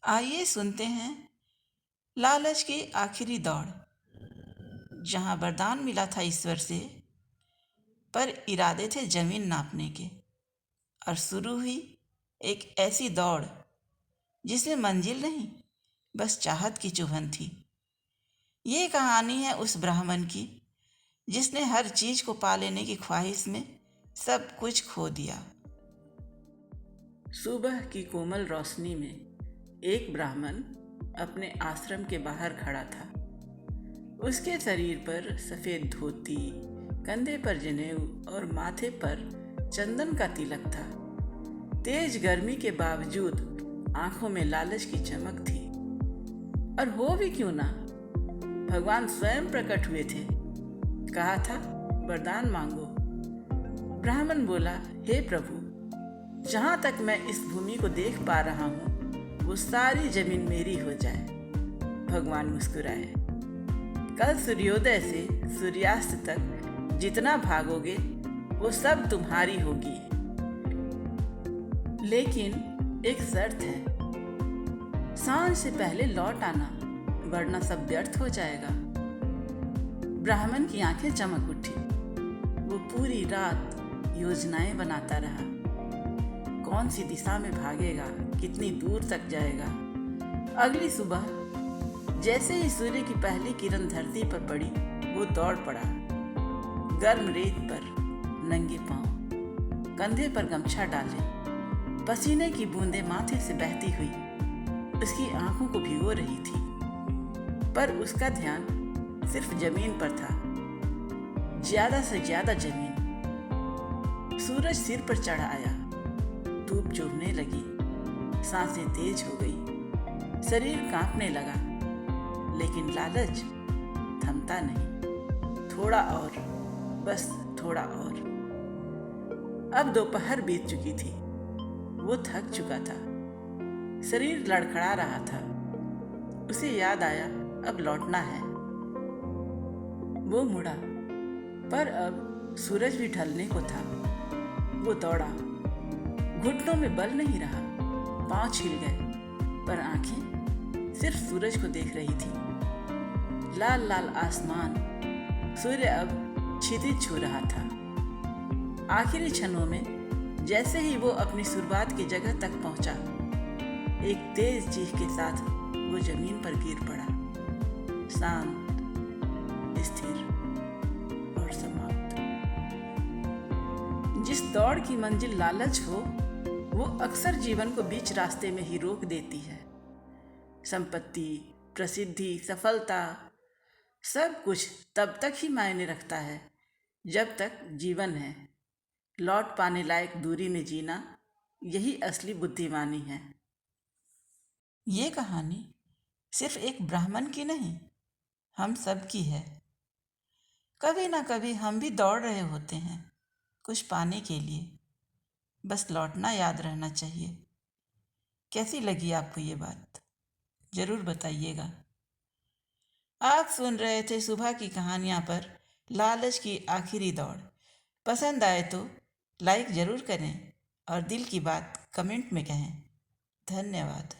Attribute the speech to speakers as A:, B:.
A: आइए सुनते हैं लालच की आखिरी दौड़। जहां वरदान मिला था ईश्वर से, पर इरादे थे जमीन नापने के। और शुरू हुई एक ऐसी दौड़ जिसमें मंजिल नहीं, बस चाहत की चुभन थी। ये कहानी है उस ब्राह्मण की जिसने हर चीज को पा लेने की ख्वाहिश में सब कुछ खो दिया। सुबह की कोमल रोशनी में एक ब्राह्मण अपने आश्रम के बाहर खड़ा था। उसके शरीर पर सफेद धोती, कंधे पर जनेऊ और माथे पर चंदन का तिलक था। तेज गर्मी के बावजूद आंखों में लालच की चमक थी। और हो भी क्यों ना, भगवान स्वयं प्रकट हुए थे। कहा था, वरदान मांगो। ब्राह्मण बोला, हे प्रभु, जहां तक मैं इस भूमि को देख पा रहा हूं वो सारी जमीन मेरी हो जाए। भगवान मुस्कुराए। कल सूर्योदय से सूर्यास्त तक जितना भागोगे वो सब तुम्हारी होगी, लेकिन एक शर्त है, सांझ से पहले लौट आना, वरना सब व्यर्थ हो जाएगा। ब्राह्मण की आंखें चमक उठी। वो पूरी रात योजनाएं बनाता रहा। कौन सी दिशा में भागेगा, कितनी दूर तक जाएगा। अगली सुबह जैसे ही सूर्य की पहली किरण धरती पर पड़ी, वो दौड़ पड़ा। गर्म रेत पर नंगे पांव, कंधे पर गमछा डाले, पसीने की बूंदें माथे से बहती हुई उसकी आंखों को भिगो रही थी। पर उसका ध्यान सिर्फ जमीन पर था, ज्यादा से ज्यादा जमीन। सूरज सिर पर चढ़ आया, धूप चुभने लगी, सांसें तेज हो गई, शरीर कांपने लगा, लेकिन लालच थमता नहीं। थोड़ा और, बस थोड़ा और। अब दोपहर बीत चुकी थी। वो थक चुका था, शरीर लड़खड़ा रहा था। उसे याद आया, अब लौटना है। वो मुड़ा, पर अब सूरज भी ढलने को था। वो दौड़ा, घुटनों में बल नहीं रहा, पांव छिल गए, पर आंखें सिर्फ सूरज को देख रही थी। लाल लाल आसमान, सूर्य अब क्षितिज छू रहा था। आखिरी क्षणों में जैसे ही वो अपनी शुरुआत की जगह तक पहुंचा, एक तेज चीख के साथ वो जमीन पर गिर पड़ा, शांत, स्थिर और समाप्त। जिस दौड़ की मंजिल लालच हो, वो अक्सर जीवन को बीच रास्ते में ही रोक देती है। संपत्ति, प्रसिद्धि, सफलता, सब कुछ तब तक ही मायने रखता है जब तक जीवन है। लौट पाने लायक दूरी में जीना, यही असली बुद्धिमानी है। ये कहानी सिर्फ एक ब्राह्मण की नहीं, हम सब की है। कभी ना कभी हम भी दौड़ रहे होते हैं कुछ पाने के लिए, बस लौटना याद रहना चाहिए। कैसी लगी आपको ये बात, जरूर बताइएगा। आप सुन रहे थे सुबह की कहानियाँ पर लालच की आखिरी दौड़। पसंद आए तो लाइक ज़रूर करें और दिल की बात कमेंट में कहें। धन्यवाद।